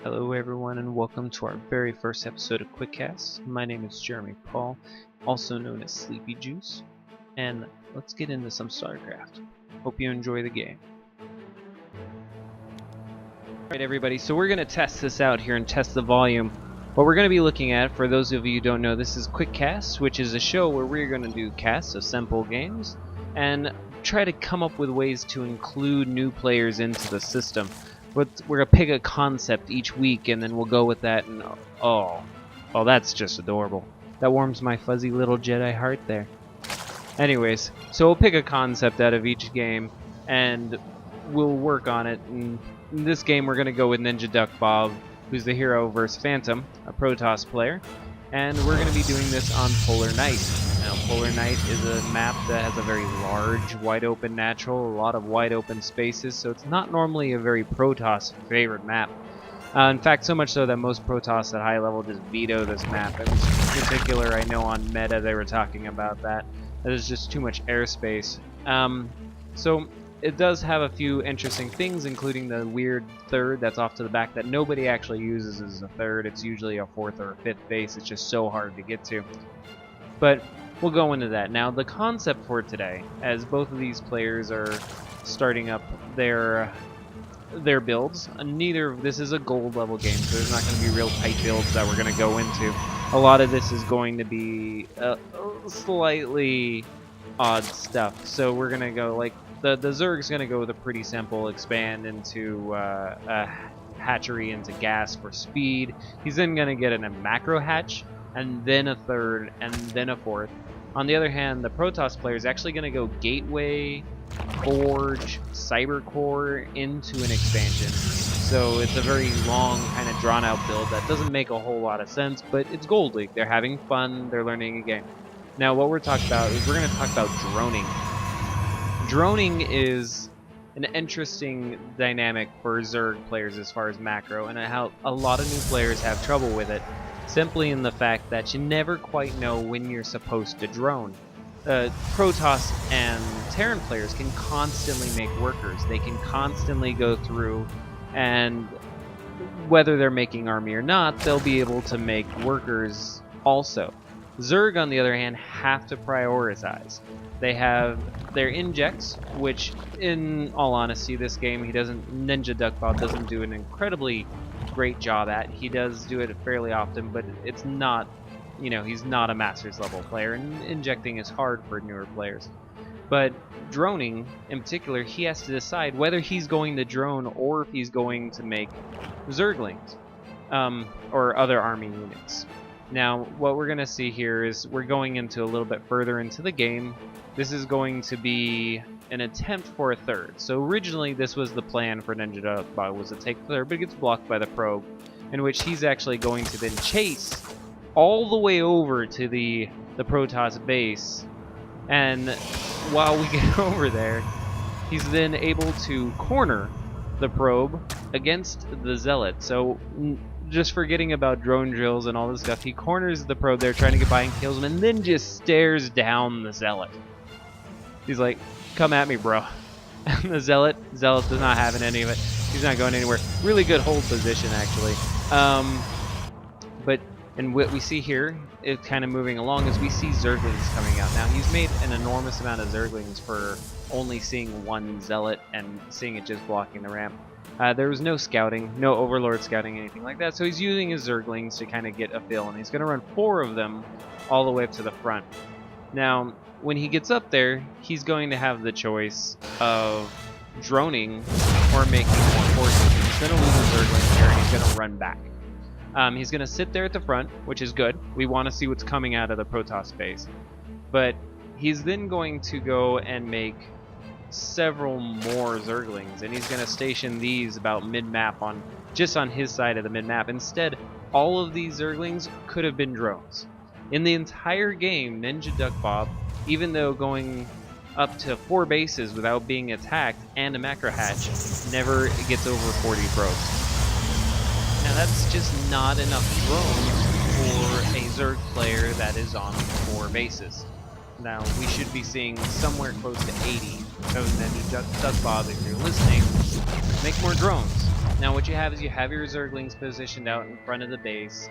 Hello everyone and welcome to our very first episode of QuickCast. My name is Jeremy Paul, also known as Sleepy Juice, and let's get into some StarCraft. Hope you enjoy the game. Alright everybody, so we're going to test this out here and test the volume. What we're going to be looking at, for those of you who don't know, this is QuickCast, which is a show where we're going to do casts of simple games and try to come up with ways to include new players into the system. But we're going to pick a concept each week and then we'll go with that, and oh, that's just adorable. That warms my fuzzy little Jedi heart there. Anyways, so we'll pick a concept out of each game and we'll work on it. And in this game we're going to go with NinjaDuckBob, who's the hero, versus Fantom, a Protoss player. And we're going to be doing this on Polar Night. Now, Polar Night is a map that has a very large, wide open natural, a lot of wide open spaces, so it's not normally a very Protoss favorite map. In fact, so much so that most Protoss at high level just veto this map. In particular, I know on meta they were talking about that. There's just too much airspace. So it does have a few interesting things, including the weird third that's off to the back that nobody actually uses as a third. It's usually a fourth or a fifth base. It's just so hard to get to. But we'll go into that. Now, the concept for today, as both of these players are starting up their builds, this is a gold level game, so there's not going to be real tight builds that we're going to go into. A lot of this is going to be slightly odd stuff. So we're going to go like the Zerg's going to go with a pretty simple expand into a hatchery into gas for speed. He's then going to get a macro hatch, and then a third, and then a fourth. On the other hand, the Protoss player is actually going to go Gateway, Forge, Cyber Core into an expansion. So it's a very long, kind of drawn-out build that doesn't make a whole lot of sense, but it's Gold League. They're having fun. They're learning a game. Now, what we're talking about is we're going to talk about droning. Droning is an interesting dynamic for Zerg players as far as macro, and how a lot of new players have trouble with it, simply in the fact that you never quite know when you're supposed to drone. Protoss and Terran players can constantly make workers. They can constantly go through, and whether they're making army or not, they'll be able to make workers also. Zerg, on the other hand, have to prioritize. They have their injects, which, in all honesty, this game NinjaDuckBob doesn't do an incredibly great job at. He does do it fairly often, but it's not, he's not a Masters level player, and injecting is hard for newer players. But droning, in particular, he has to decide whether he's going to drone or if he's going to make Zerglings, or other army units. Now, what we're going to see here is we're going into a little bit further into the game. This is going to be an attempt for a third. So originally this was the plan for NinjaDuckBob, was to take the third, but it gets blocked by the probe, in which he's actually going to then chase all the way over to the Protoss base. And while we get over there, he's then able to corner the probe against the Zealot. So just forgetting about drone drills and all this stuff, he corners the probe there, trying to get by and kills him, and then just stares down the Zealot. He's like, come at me, bro. And the Zealot does not have any of it. He's not going anywhere. Really good hold position, actually. And what we see here, it's kind of moving along, is we see Zerglings coming out. Now, he's made an enormous amount of Zerglings for only seeing one Zealot and seeing it just blocking the ramp. There was no scouting, no Overlord scouting, anything like that, so he's using his Zerglings to kind of get a feel, and he's going to run 4 of them all the way up to the front. Now, when he gets up there, he's going to have the choice of droning or making more forces. He's going to lose his Zerglings here, and he's going to run back. He's going to sit there at the front, which is good. We want to see what's coming out of the Protoss base. But he's then going to go and make several more Zerglings, and he's going to station these about mid-map, just on his side of the mid-map. Instead, all of these Zerglings could have been drones. In the entire game, NinjaDuckBob, even though going up to 4 bases without being attacked and a macro hatch, never gets over 40 probes. Now that's just not enough drones for a Zerg player that is on 4 bases. Now, we should be seeing somewhere close to 80. So NinjaDuckBob, if you're listening, make more drones. Now what you have is you have your Zerglings positioned out in front of the base.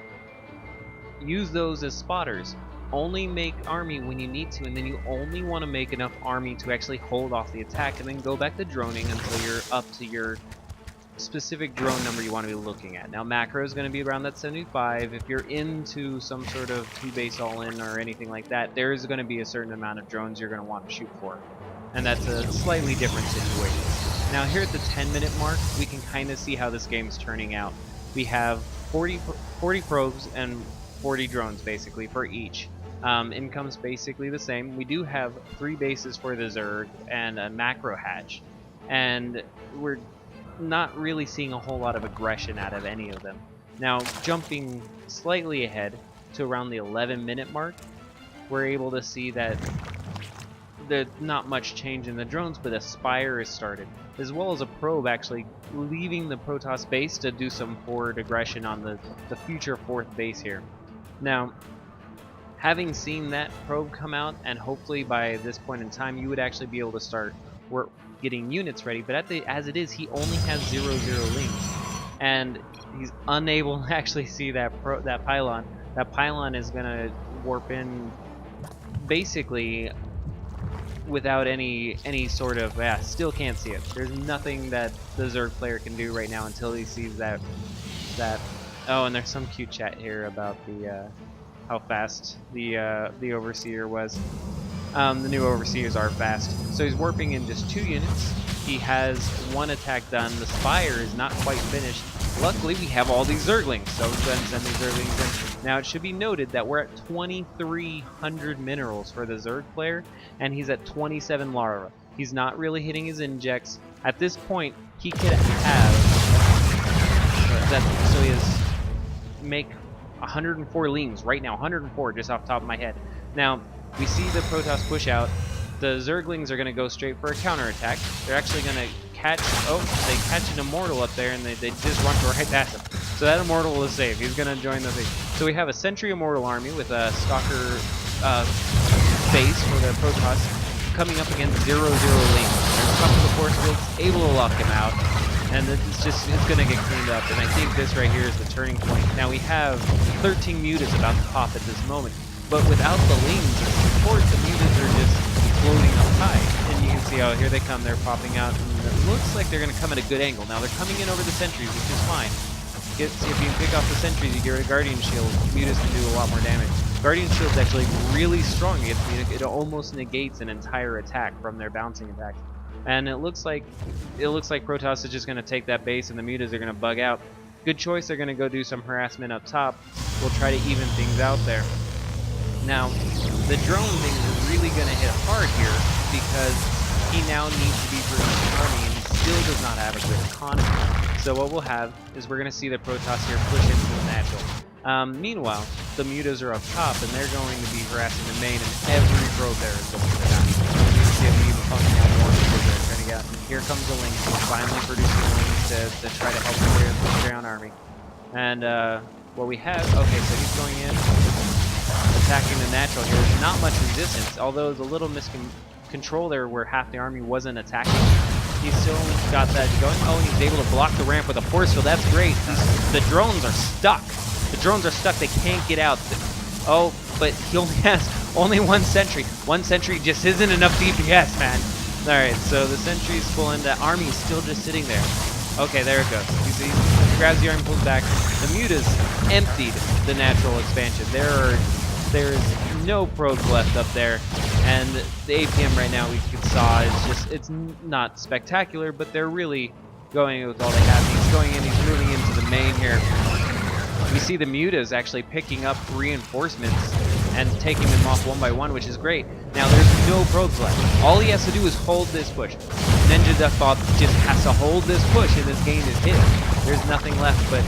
Use those as spotters. Only make army when you need to, and then you only want to make enough army to actually hold off the attack, and then go back to droning until you're up to your specific drone number you want to be looking at. Now macro is going to be around that 75. If you're into some sort of 2-base all-in or anything like that, there is going to be a certain amount of drones you're going to want to shoot for. And that's a slightly different situation. Now here at the 10-minute mark, we can kind of see how this game's turning out. We have 40 probes and 40 drones basically for each. Income's basically the same. We do have 3 bases for the Zerg and a macro hatch. And we're not really seeing a whole lot of aggression out of any of them. Now, jumping slightly ahead to around the 11-minute mark, we're able to see that there's not much change in the drones, but a Spire is started, as well as a probe actually leaving the Protoss base to do some forward aggression on the future 4th base here. Now, having seen that probe come out, and hopefully by this point in time you would actually be able to start getting units ready, but as it is, he only has 0-0 lings, and he's unable to actually see that pylon. That pylon is gonna warp in basically without any sort of still can't see it. There's nothing that the Zerg player can do right now until he sees that. Oh, and there's some cute chat here about the how fast the Overseer was. The new Overseers are fast. So he's warping in just 2 units. He has 1 attack done. The Spire is not quite finished. Luckily, we have all these Zerglings, so go ahead and send these Zerglings in. Now, it should be noted that we're at 2,300 minerals for the Zerg player, and he's at 27 larva. He's not really hitting his injects. At this point, he could have that. So he has make 104 lings right now, 104 just off the top of my head. Now, we see the Protoss push out. The Zerglings are going to go straight for a counterattack. They're actually going to catch... Oh, they catch an Immortal up there, and they just run right past him. So that Immortal is safe. He's going to join the thing. So we have a Sentry Immortal army with a Stalker base for the Protoss coming up against 0-0 lings. There's a couple of force fields able to lock him out. And it's going to get cleaned up. And I think this right here is the turning point. Now we have 13 mutas about to pop at this moment. But without the lings or support, the mutas are just floating up high. And you can see, oh, here they come. They're popping out. And it looks like they're going to come at a good angle. Now they're coming in over the sentries, which is fine. See if you can pick off the sentries, you get a Guardian Shield. Mutas can do a lot more damage. Guardian Shield's actually really strong. It almost negates an entire attack from their bouncing attacks. And it looks like Protoss is just going to take that base, and the mutas are going to bug out. Good choice. They're going to go do some harassment up top. We'll try to even things out there. Now, the drone thing is really going to hit hard here because he now needs to be producing army, and he still does not have a good economy. So what we'll have is we're going to see the Protoss here push into the natural. Meanwhile, the mutas are up top, and they're going to be harassing the main, and every probe there is going to die. You can see them even pumping out more because they're trying to get out. Here comes the link. He's finally producing lings to try to help clear the ground army. And what we have, okay, so he's going in, attacking the natural here. There's not much resistance, although there's a little miscontrol there where half the army wasn't attacking. He's still got that going. Oh, and he's able to block the ramp with a force field. That's great. The drones are stuck. The drones are stuck. They can't get out. Oh, but he only has one sentry. One sentry just isn't enough DPS, man. Alright, so the sentry's full, and the army is still just sitting there. Okay, there it goes. You see, he grabs the army, pulls back. The mutas emptied the natural expansion. There's no probes left up there, and the APM right now we saw is it's not spectacular, but they're really going with all they have. He's going in, he's moving into the main here. We see the mutas actually picking up reinforcements and taking them off one by one, which is great. Now there's no probes left. All he has to do is hold this push. NinjaDuckBob just has to hold this push, and this game is his. There's nothing left, but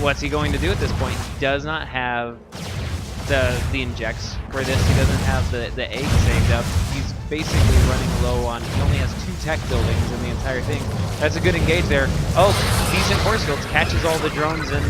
what's he going to do at this point? He does not have the injects for this. He doesn't have the egg saved up. He's basically running low on, he only has 2 tech buildings in the entire thing. That's a good engage there. Oh, decent force fields, catches all the drones and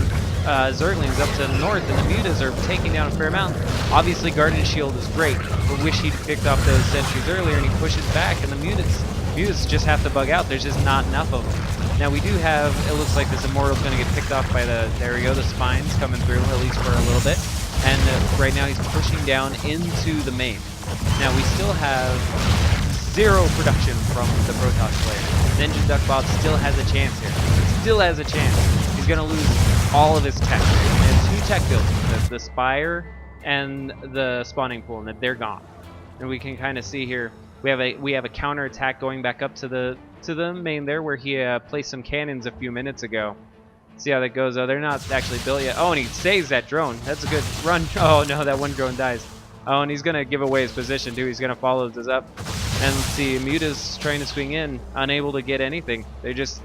Zerglings up to the north, and the mutas are taking down a fair amount. Obviously Guardian Shield is great, but wish he'd picked off those sentries earlier, and he pushes back, and the mutas just have to bug out. There's just not enough of them. Now we do have, it looks like this Immortal's going to get picked off by the, there we go, the spines coming through, at least for a little bit. And right now he's pushing down into the main. Now we still have 0 production from the Protoss player. NinjaDuckBob still has a chance here. Still has a chance. He's going to lose all of his tech. He has 2 tech buildings, the Spire and the spawning pool, and they're gone. And we can kind of see here, we have a counter attack going back up to the main there, where he placed some cannons a few minutes ago. See how that goes. Oh, they're not actually built yet. Oh, and he saves that drone. That's a good run. Oh no, that one drone dies. Oh, and he's gonna give away his position too. He's gonna follow this up. And let's see, Muta's trying to swing in, unable to get anything. They're just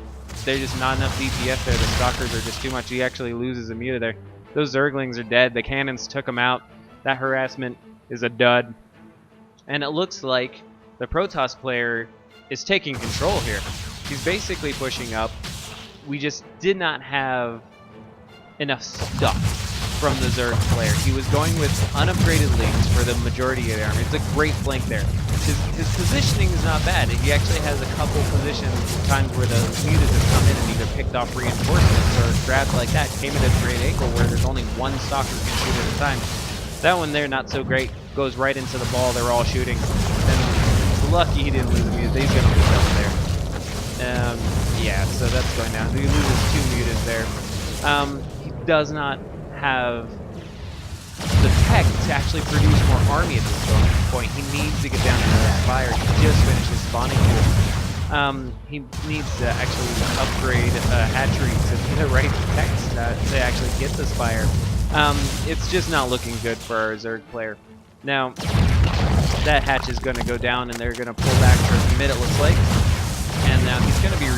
not enough DPS there. The stalkers are just too much. He actually loses a Muta there. Those Zerglings are dead. The cannons took him out. That harassment is a dud. And it looks like the Protoss player is taking control here. He's basically pushing up. We just did not have enough stuff from the Zerg player. He was going with unupgraded links for the majority of the army. It's a great flank there. His positioning is not bad. He actually has a couple positions, times where the mutas have come in and either picked off reinforcements or grabbed like that, came at a great angle where there's only one stalker who can shoot at a time. That one there, not so great. Goes right into the ball. They're all shooting. And lucky he didn't lose a muta. He's going to lose over there. Yeah, so that's going down. He loses 2 mutas there. He does not have the tech to actually produce more army at this point. He needs to get down to the Spire. He just finished his spawning pool. He needs to actually upgrade hatchery to the right tech to actually get the Spire. It's just not looking good for our Zerg player. Now, that hatch is going to go down, and they're going to pull back for a minute, it looks like. And now he's going to be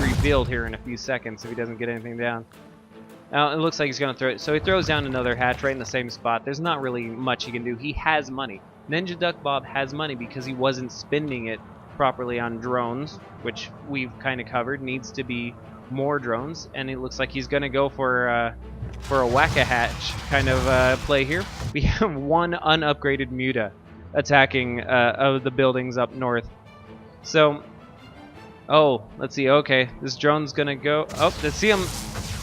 revealed here in a few seconds if he doesn't get anything down. It looks like he's going to throw it. So he throws down another hatch right in the same spot. There's not really much he can do. He has money. NinjaDuckBob has money because he wasn't spending it properly on drones, which we've kind of covered. Needs to be more drones, and it looks like he's going to go for a whack-a-hatch kind of play here. We have 1 unupgraded Muta attacking the buildings up north. So, oh, let's see. Okay, this drone's gonna go. Oh, let's see him.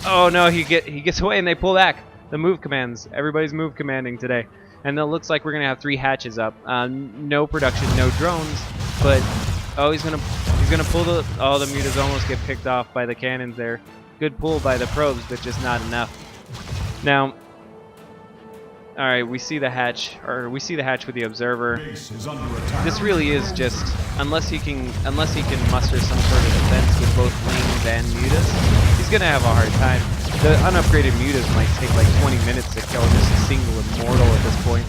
Oh no, he gets away and they pull back. The move commands. Everybody's move commanding today, and it looks like we're gonna have 3 hatches up. No production, no drones, but oh, he's gonna pull the. Oh, the mutas almost get picked off by the cannons there. Good pull by the probes, but just not enough. Now, all right, we see the hatch with the observer. This really is just unless he can muster some sort of defense with both lanes and mutas, he's gonna have a hard time. The unupgraded mutas might take like 20 minutes to kill just a single immortal at this point.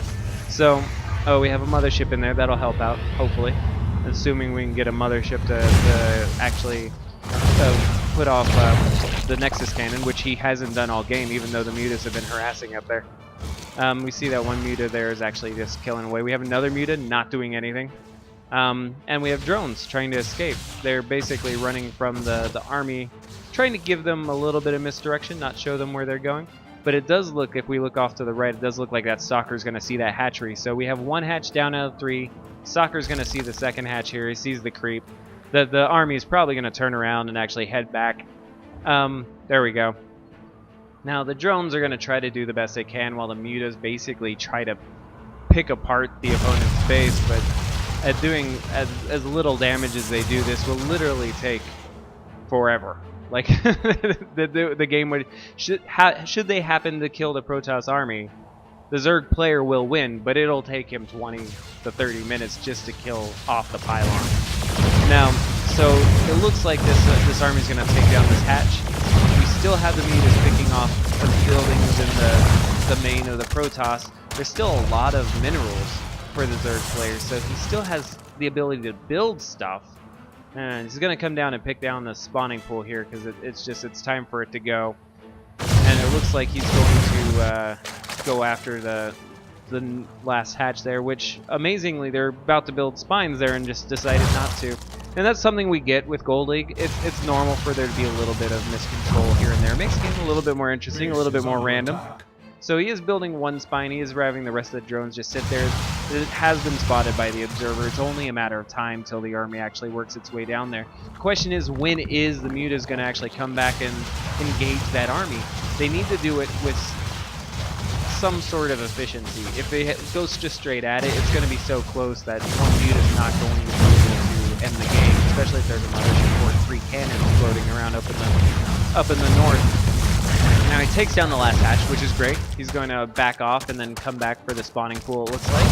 So, oh, we have a mothership in there. That'll help out, hopefully. Assuming we can get a mothership to actually put off the Nexus cannon, which he hasn't done all game, even though the mutas have been harassing up there. We see that one Muta there is actually just killing away. We have another Muta not doing anything. And we have drones trying to escape. They're basically running from the army, trying to give them a little bit of misdirection, not show them where they're going. But it does look, if we look off to the right, it does look like that Stalker's going to see that hatchery. So we have 1 hatch down out of 3. Stalker's going to see the second hatch here. He sees the creep. The army is probably going to turn around and actually head back. There we go. Now the drones are going to try to do the best they can while the mutas basically try to pick apart the opponent's base, but at doing as little damage as they do, this will literally take forever. Like the game would should they happen to kill the Protoss army, the Zerg player will win, but it'll take him 20 to 30 minutes just to kill off the pylon. Now, so it looks like this army is going to take down this hatch. We still have the mutas picking off the buildings in the main of the Protoss. There's still a lot of minerals for the Zerg player, so he still has the ability to build stuff. And he's going to come down and pick down the spawning pool here because it's time for it to go. And it looks like he's going to go after the last hatch there, which amazingly they're about to build spines there and just decided not to. And that's something we get with Gold League. It's normal for there to be a little bit of miscontrol here and there. It makes the game a little bit more interesting, a little bit more random. So he is building one spine, he is having the rest of the drones just sit there. It has been spotted by the observer. It's only a matter of time till the army actually works its way down there. The question is, when is the mutas going to actually come back and engage that army? They need to do it with some sort of efficiency. If it goes just straight at it, it's going to be so close that one muta is not going to be able to end the game, especially if there's a mothership or 3 cannons floating around up in the north. Now he takes down the last hatch, which is great. He's going to back off and then come back for the spawning pool, it looks like.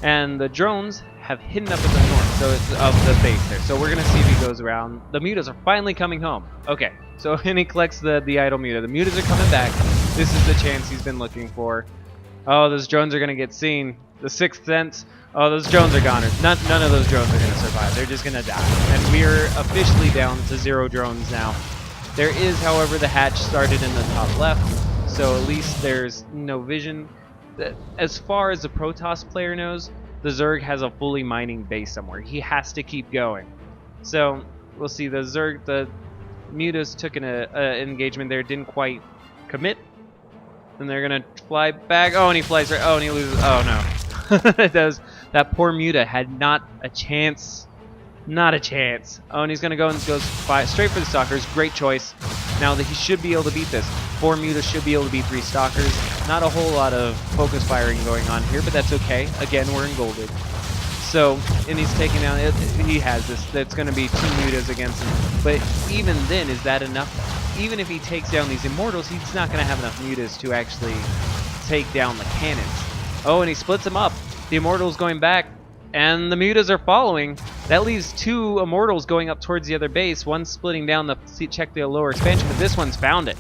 And the drones have hidden up in the north, so it's of the base there. So we're going to see if he goes around. The mutas are finally coming home. Okay, so and he collects the idle muta. The mutas are coming back. This is the chance he's been looking for. Oh, those drones are going to get seen. The Sixth Sense. Oh, those drones are goners. None of those drones are going to survive. They're just going to die. And we're officially down to 0 drones now. There is, however, the hatch started in the top left, so at least there's no vision. As far as the Protoss player knows, the Zerg has a fully mining base somewhere. He has to keep going. So we'll see. The Zerg, the mutas took an engagement there, didn't quite commit. And they're gonna fly back. Oh, and he flies right. Oh, and he loses. Oh no, that poor muta had not a chance. Not a chance. Oh, and he's going to go and goes straight for the Stalkers. Great choice. Now that he should be able to beat this. 4 mutas should be able to beat 3 Stalkers. Not a whole lot of focus firing going on here, but that's okay. Again, we're in golded. So, and he's taking down, he has this. That's going to be 2 mutas against him. But even then, is that enough? Even if he takes down these Immortals, he's not going to have enough mutas to actually take down the cannons. Oh, and he splits them up. The Immortals going back. And the mutas are following. That leaves 2 Immortals going up towards the other base. One's splitting down the check the lower expansion, but this one's found it.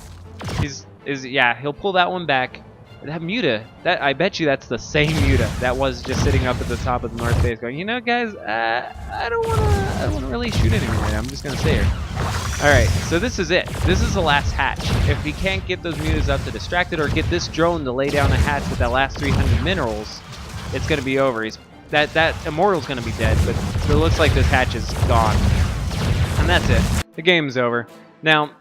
Yeah, he'll pull that one back. That muta, I bet you that's the same muta that was just sitting up at the top of the north base, going, you know, guys, I don't wanna really shoot anyone right now. I'm just gonna stay here. All right, so this is it. This is the last hatch. If he can't get those mutas up to distract it, or get this drone to lay down a hatch with that last 300 minerals, it's gonna be over. That Immortal's gonna be dead, but it looks like this hatch is gone. And that's it. The game's over. Now,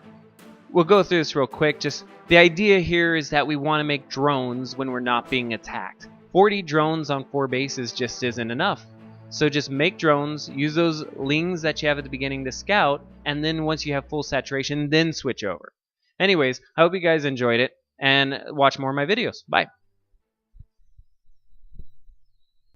we'll go through this real quick. Just the idea here is that we want to make drones when we're not being attacked. 40 drones on 4 bases just isn't enough. So just make drones, use those lings that you have at the beginning to scout, and then once you have full saturation, then switch over. Anyways, I hope you guys enjoyed it, and watch more of my videos. Bye.